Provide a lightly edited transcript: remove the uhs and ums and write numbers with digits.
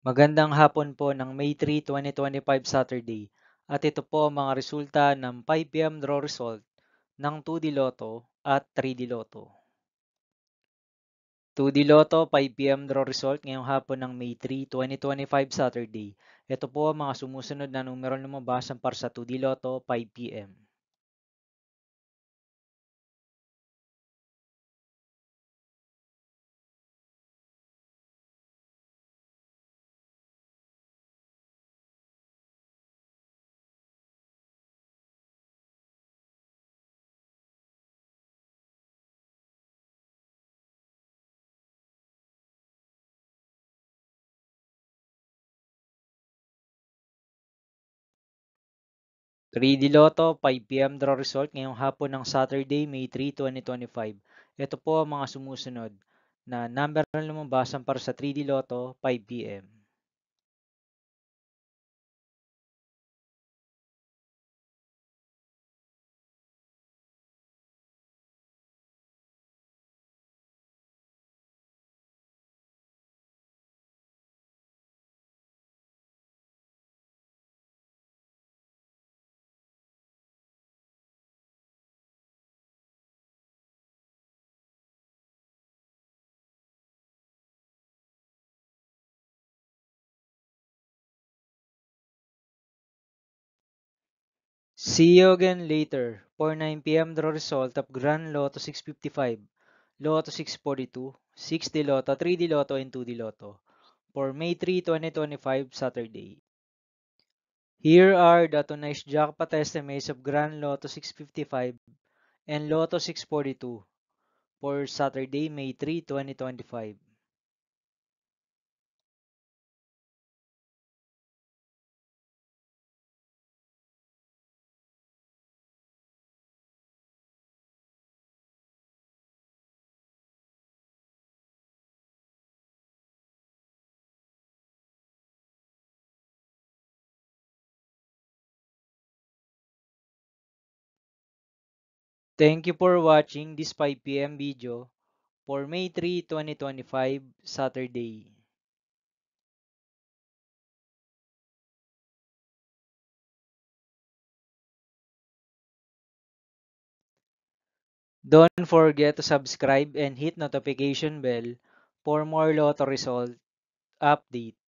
Magandang hapon po ng May 3, 2025 Saturday. At ito po ang mga resulta ng 5 p.m. draw result ng 2D Lotto at 3D Lotto. 2D Lotto 5 p.m. draw result ngayong hapon ng May 3, 2025 Saturday. Ito po ang mga sumusunod na numero lumabas para sa 2D Lotto 5 p.m. 3D Lotto 5 p.m. draw result ngayong hapon ng Saturday, May 3, 2025. Ito po ang mga sumusunod na number na lumabas para sa 3D Lotto 5 p.m. See you again later for 9 p.m. draw result of Grand Lotto 655, Lotto 642, 6D Lotto, 3D Lotto, and 2D Lotto for May 3, 2025 Saturday. Here are the tonight's jackpot estimates of Grand Lotto 655 and Lotto 642 for Saturday, May 3, 2025. Thank you for watching this 5 p.m. video for May 3, 2025 Saturday. Don't forget to subscribe and hit notification bell for more Lotto result update.